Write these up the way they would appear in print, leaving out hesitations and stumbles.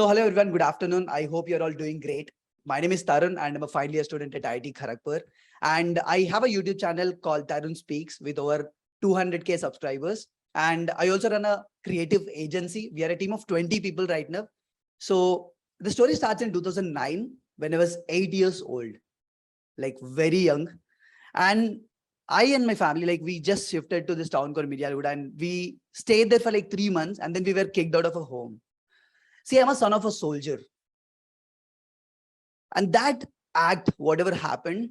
Hello everyone, good afternoon. I hope you're all doing great. My name is Tharun and I'm a final year student at IIT Kharagpur. And I have a YouTube channel called Tharun Speaks with over 200K subscribers. And I also run a creative agency. We are a team of 20 people right now. So the story starts in 2009 when I was 8 years old, like very young. And I and my family, like we just shifted to this town called Miryalgooda and we stayed there for like 3 months and then we were kicked out of a home. See, I'm a son of a soldier. And that act, whatever happened,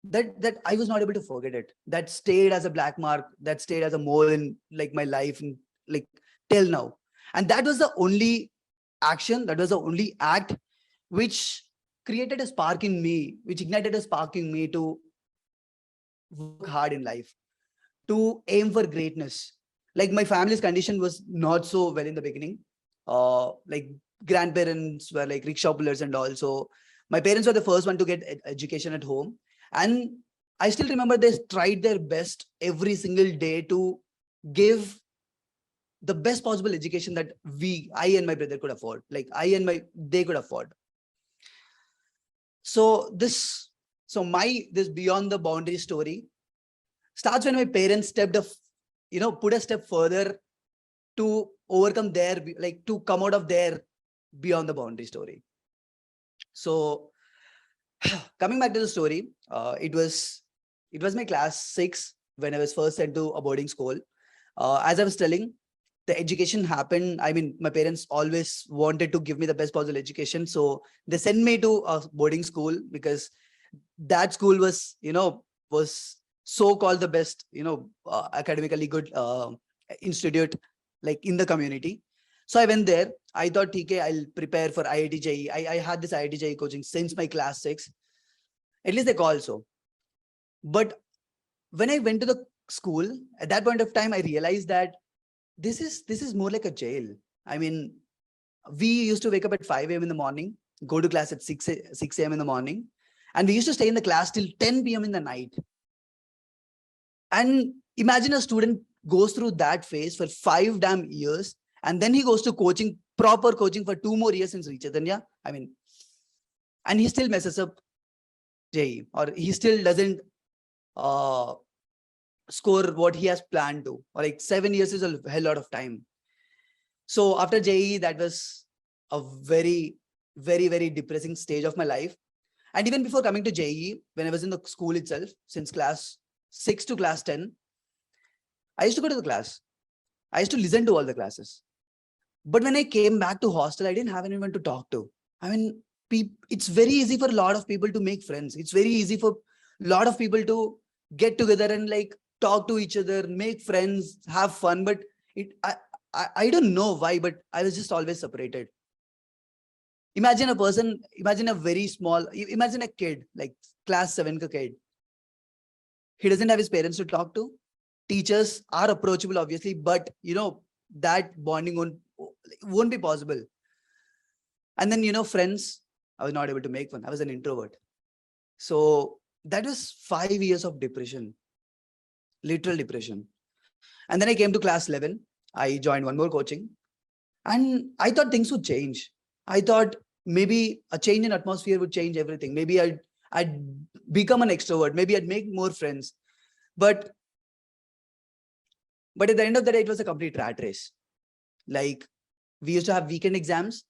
that I was not able to forget it. That stayed as a black mark, that stayed as a mole in like my life, and like till now. And that was the only action, that was the only act which created a spark in me, which ignited a spark in me to work hard in life, to aim for greatness. Like my family's condition was not so well in the beginning. Like grandparents were like rickshaw pullers and all. So my parents were the first one to get education at home. And I still remember they tried their best every single day to give the best possible education that I and my brother could afford. Like they could afford. So this beyond the boundary story starts when my parents put a step further to overcome their, like to come out of their beyond the boundary story. So coming back to the story, it was my class 6 when I was first sent to a boarding school. As I was telling, the education happened. I mean, my parents always wanted to give me the best possible education. So they sent me to a boarding school because that school was so called the best, academically good institute like in the community. So I went there. I thought, okay, I'll prepare for IIT JEE. I had this IIT JEE coaching since my class 6. At least they call so. But when I went to the school, at that point of time, I realized that this is more like a jail. I mean, we used to wake up at 5 a.m. in the morning, go to class at 6 a.m. in the morning. And we used to stay in the class till 10 p.m. in the night. And imagine a student goes through that phase for 5 damn years. And then he goes to coaching, proper coaching for 2 more years in Sri Chaitanya. I mean, and he still messes up JEE, or he still doesn't score what he has planned to, or like 7 years is a hell lot of time. So after JEE, that was a very, very, very depressing stage of my life. And even before coming to JEE, when I was in the school itself, since class 6 to class 10, I used to go to the class. I used to listen to all the classes. But when I came back to hostel, I didn't have anyone to talk to. I mean, it's very easy for a lot of people to make friends. It's very easy for a lot of people to get together and like talk to each other, make friends, have fun. But I don't know why, but I was just always separated. Imagine a person, imagine a very small, imagine a kid, like class 7 kid. He doesn't have his parents to talk to. Teachers are approachable, obviously, but that bonding won't be possible. And then, friends, I was not able to make one. I was an introvert. So that was 5 years of depression, literal depression. And then I came to class 11. I joined one more coaching and I thought things would change. I thought maybe a change in atmosphere would change everything. Maybe I'd become an extrovert. Maybe I'd make more friends. But at the end of the day, it was a complete rat race. Like we used to have weekend exams.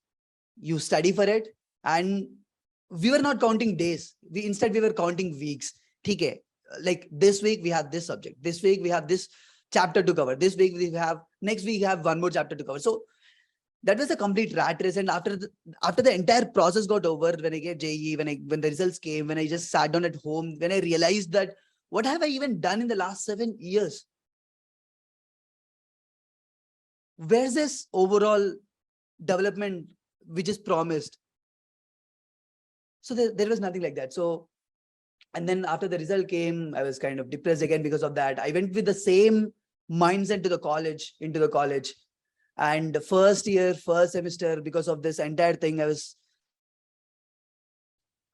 You study for it. And we were not counting days. Instead, we were counting weeks. Okay, like this week we have this subject. This week we have this chapter to cover. This week next week we have one more chapter to cover. So that was a complete rat race. And after the entire process got over, when I get JEE, when the results came, when I just sat down at home, when I realized that what have I even done in the last 7 years? Where's this overall development which is promised? So there was nothing like that. So, and then after the result came, I was kind of depressed again because of that. I went with the same mindset into the college. And the first semester, because of this entire thing, I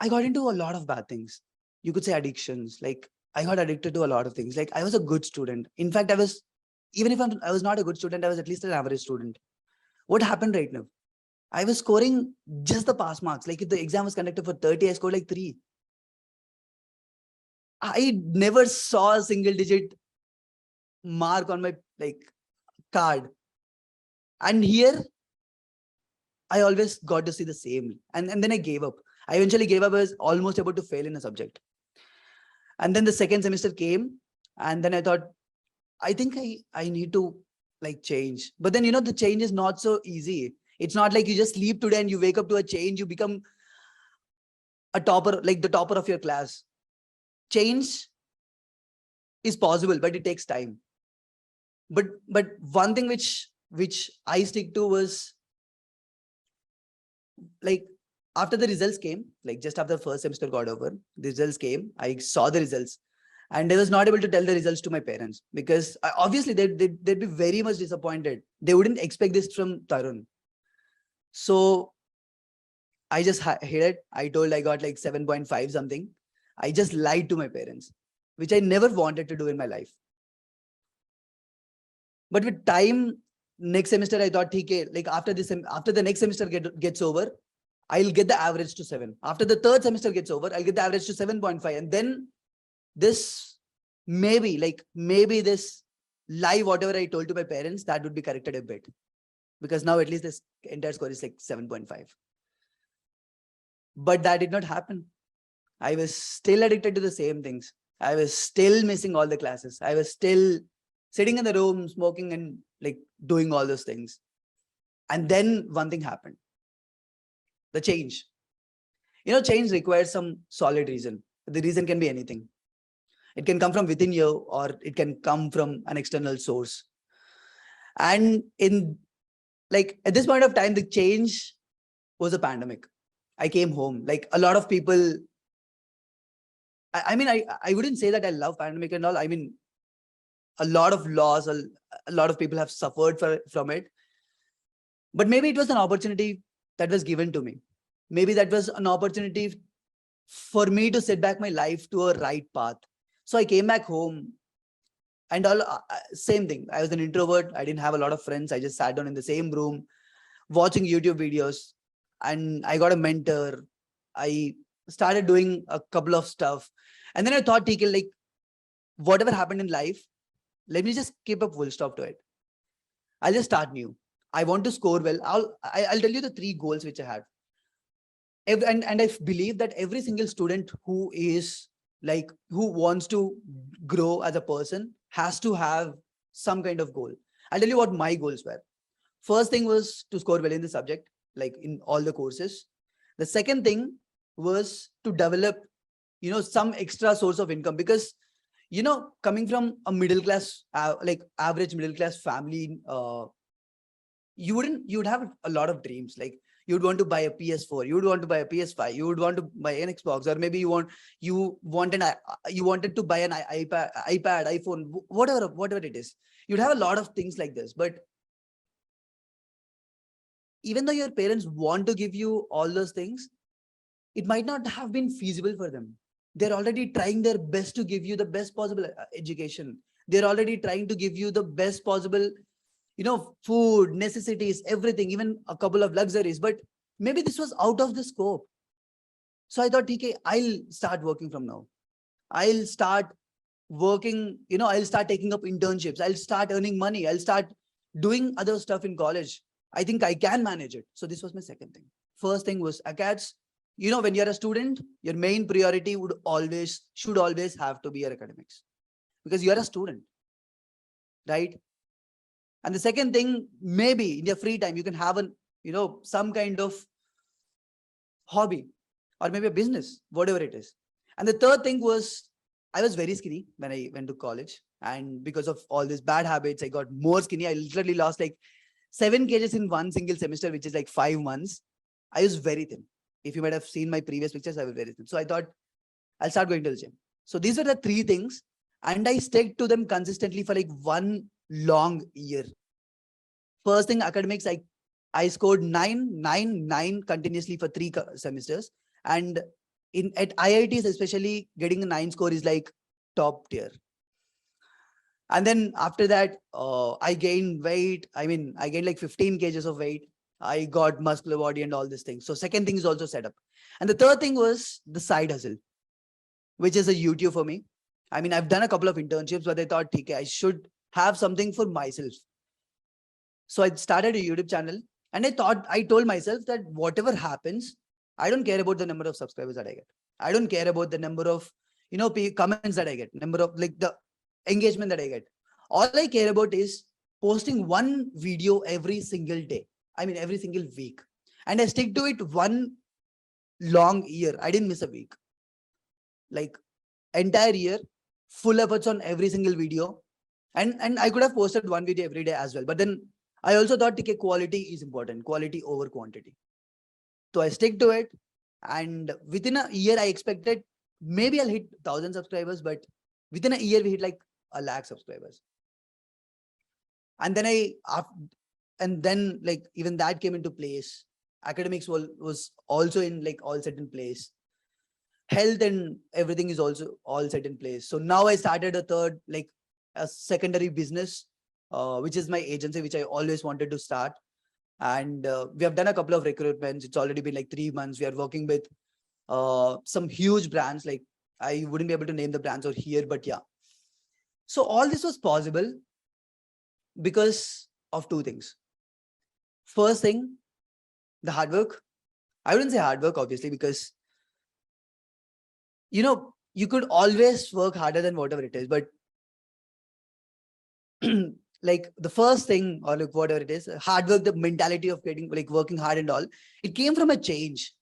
got into a lot of bad things. You could say addictions. Like I got addicted to a lot of things. Like I was a good student. In fact, even if I was not a good student, I was at least an average student. What happened right now? I was scoring just the pass marks. Like if the exam was conducted for 30, I scored like 3. I never saw a single digit mark on my like card. And here I always got to see the same. And then I gave up. I eventually gave up. I was almost about to fail in a subject. And then the second semester came, and then I thought, I think I need to like change. But then, the change is not so easy. It's not like you just sleep today and you wake up to a change. You become a topper, like the topper of your class. Change is possible, but it takes time. But one thing which I stick to was like after the results came, like just after the first semester got over, the results came. I saw the results, and I was not able to tell the results to my parents because obviously they'd be very much disappointed. They wouldn't expect this from Tharun. So I just hid it. I told I got like 7.5 something. I just lied to my parents, which I never wanted to do in my life. But with time, next semester I thought, okay, like after the next semester gets over, I'll get the average to 7. After the third semester gets over, I'll get the average to 7.5. And then this maybe this lie, whatever I told to my parents, that would be corrected a bit. Because now at least this entire score is like 7.5. But that did not happen. I was still addicted to the same things. I was still missing all the classes. I was still sitting in the room, smoking and like doing all those things. And then one thing happened. The change. Change requires some solid reason. The reason can be anything. It can come from within you or it can come from an external source. And at this point of time, the change was a pandemic. I came home. Like a lot of people, I wouldn't say that I love pandemic and all. I mean, a lot of loss, a lot of people have suffered from it. But maybe it was an opportunity that was given to me. Maybe that was an opportunity for me to set back my life to a right path. So I came back home and all same thing. I was an introvert. I didn't have a lot of friends. I just sat down in the same room watching YouTube videos, and I got a mentor. I started doing a couple of stuff. And then I thought, TK, like whatever happened in life, let me just keep a full stop to it. I'll just start new. I want to score well. I'll tell you the 3 goals which I had. And I believe that every single student who wants to grow as a person has to have some kind of goal. I'll tell you what my goals were. First thing was to score well in the subject, like in all the courses. The second thing was to develop, some extra source of income because, coming from a middle class, like average middle class family, you would have a lot of dreams. Like you would want to buy a PS4, you would want to buy a PS5, you would want to buy an Xbox, or maybe you wanted to buy an iPad, iPhone, whatever it is. You'd have a lot of things like this. But even though your parents want to give you all those things, it might not have been feasible for them. They're already trying their best to give you the best possible education. They're already trying to give you the best possible, food, necessities, everything, even a couple of luxuries. But maybe this was out of the scope. So I thought, TK, I'll start working from now. I'll start working, I'll start taking up internships. I'll start earning money. I'll start doing other stuff in college. I think I can manage it. So this was my second thing. First thing was academics. When you're a student, your main priority should always have to be your academics because you're a student, right? And the second thing, maybe in your free time, you can have some kind of hobby or maybe a business, whatever it is. And the third thing was, I was very skinny when I went to college. And because of all these bad habits, I got more skinny. I literally lost like 7 kgs in one single semester, which is like 5 months. I was very thin. If you might have seen my previous pictures, I was very thin. So I thought I'll start going to the gym. So these were the 3 things. And I stuck to them consistently for like 1 long year. First thing, academics, I scored 9 continuously for 3 semesters. And at IITs, especially, getting a 9 score is like top tier. And then after that, I gained weight. I gained like 15 kgs of weight. I got muscular body and all these things. So second thing is also set up. And the third thing was the side hustle, which is a YouTube for me. I mean, I've done a couple of internships, but I thought, okay, I should have something for myself. So I started a YouTube channel, and I told myself that whatever happens, I don't care about the number of subscribers that I get. I don't care about the number of, comments that I get, number of like the engagement that I get. All I care about is posting one video every single day. I mean, every single week. And I stick to it one long year. I didn't miss a week. Like entire year, full efforts on every single video. And I could have posted one video every day as well. But then I also thought, okay, quality is important, quality over quantity. So I stick to it. And within a year, I expected maybe I'll hit 1,000 subscribers, but within a year, we hit like 1,00,000 subscribers. And then like even that came into place. Academics was also in like all set in place. Health and everything is also all set in place. So now I started a secondary business, which is my agency, which I always wanted to start. And we have done a couple of recruitments. It's already been like 3 months. We are working with some huge brands. Like I wouldn't be able to name the brands over here, but yeah. So all this was possible because of two things. First thing, the hard work. I wouldn't say hard work, obviously, because you could always work harder than whatever it is, but like the first thing, or like whatever it is, hard work, the mentality of getting like working hard and all, it came from a change.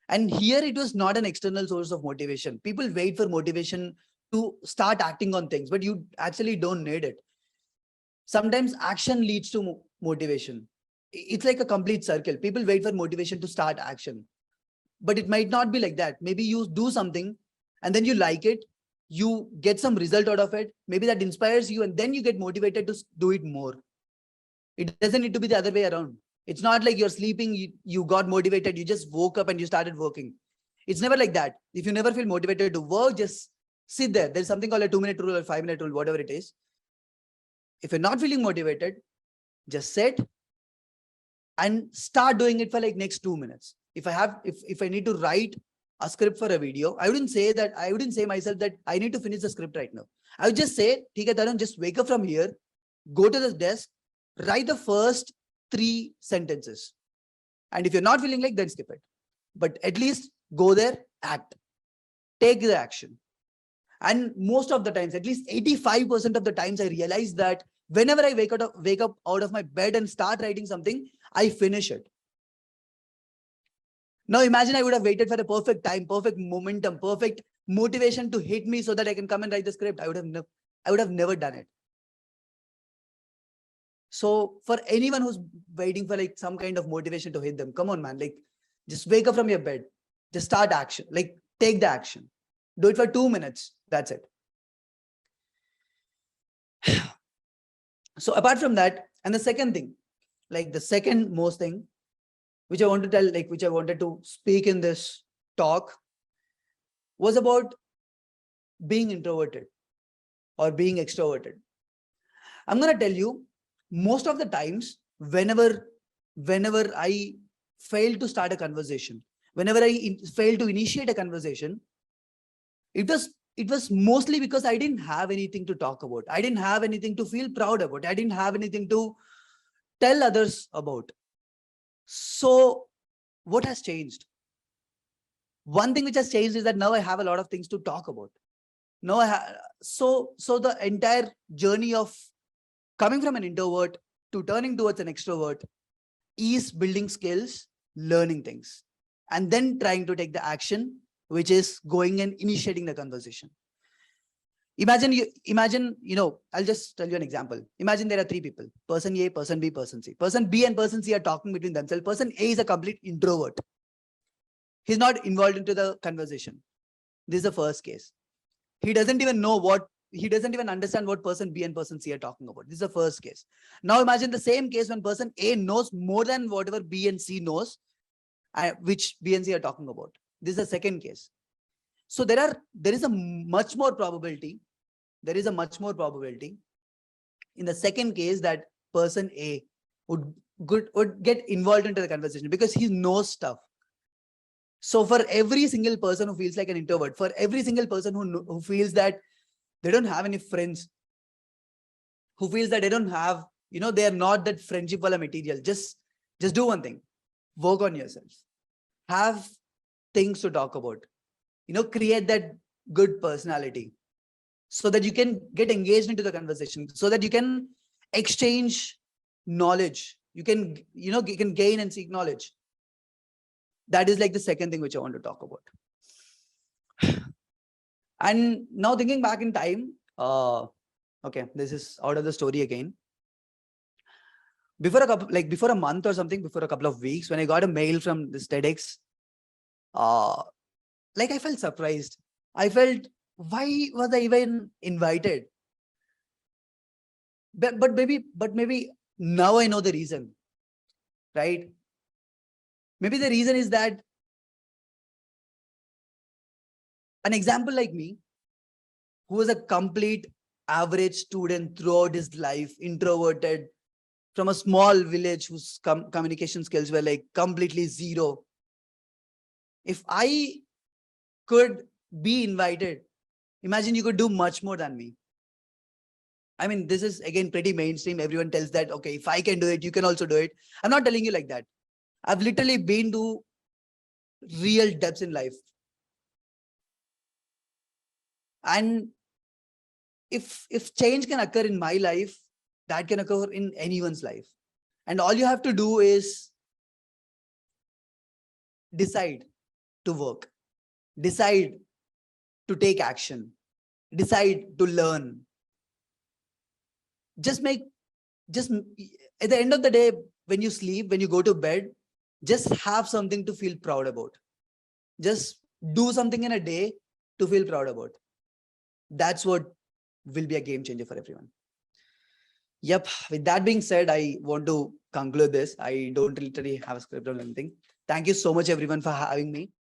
And here it was not an external source of motivation. People wait for motivation to start acting on things, but you actually don't need it. Sometimes action leads to motivation. It's like a complete circle. People wait for motivation to start action, but it might not be like that. Maybe you do something and then you like it, you get some result out of it, maybe that inspires you, and then you get motivated to do it more. It doesn't need to be the other way around. It's not like you're sleeping, you got motivated, you just woke up and you started working. It's never like that. If you never feel motivated to work, just sit there. There's something called a 2-minute rule or 5-minute rule, whatever it is. If you're not feeling motivated, just sit and start doing it for like next 2 minutes. If I need to write a script for a video, I wouldn't say myself that I need to finish the script right now. I would just say, "Theek hai, Tharun, just wake up from here, go to the desk, write the first 3 sentences. And if you're not feeling like, then skip it. But at least go there, act, take the action." And most of the times, at least 85% of the times, I realize that whenever I wake up out of my bed and start writing something, I finish it. Now imagine I would have waited for the perfect time, perfect momentum, perfect motivation to hit me so that I can come and write the script. I would have never done it. So for anyone who's waiting for like some kind of motivation to hit them, come on, man, like just wake up from your bed, just start action, like take the action, do it for 2 minutes. That's it. So apart from that, and the second thing, like the second most thing, which I want to tell, like which I wanted to speak in this talk, was about being introverted or being extroverted. I'm going to tell you, most of the times, whenever I fail to start a conversation, whenever I fail to initiate a conversation, it was mostly because I didn't have anything to talk about. I didn't have anything to feel proud about. I didn't have anything to tell others about. So what has changed? One thing which has changed is that now I have a lot of things to talk about. Now so the entire journey of coming from an introvert to turning towards an extrovert is building skills, learning things, and then trying to take the action, which is going and initiating the conversation. Imagine, I'll just tell you an example. Imagine there are 3 people, person A, person B, person C. Person B and person C are talking between themselves. Person A is a complete introvert. He's not involved into the conversation. This is the first case. He doesn't even understand what person B and person C are talking about. This is the first case. Now imagine the same case when person A knows more than whatever B and C knows, which B and C are talking about. This is the second case. So there is a much more probability. There is a much more probability in the second case that person A would would get involved into the conversation because he knows stuff. So for every single person who feels like an introvert, for every single person who feels that they don't have any friends, who feels that they don't have, they are not that friendship wala material, just do one thing. Work on yourself. Have things to talk about. Create that good personality so that you can get engaged into the conversation, so that you can exchange knowledge. You can gain and seek knowledge. That is like the second thing which I want to talk about. And now thinking back in time, okay, this is out of the story again. Before a month or something, before a couple of weeks, when I got a mail from this TEDx, I felt surprised. I felt, why was I even invited? But maybe now I know the reason, right? Maybe the reason is that an example like me, who was a complete average student throughout his life, introverted, from a small village whose communication skills were like completely zero. If I could be invited, imagine you could do much more than me. I mean, this is again pretty mainstream. Everyone tells that, okay, if I can do it, you can also do it. I'm not telling you like that. I've literally been to real depths in life. And if change can occur in my life, that can occur in anyone's life. And all you have to do is decide to work, decide to take action, decide to learn. Just at the end of the day, when you sleep, when you go to bed, just have something to feel proud about. Just do something in a day to feel proud about. That's what will be a game changer for everyone. Yep. With that being said, I want to conclude this. I don't literally have a script or anything. Thank you so much, everyone, for having me.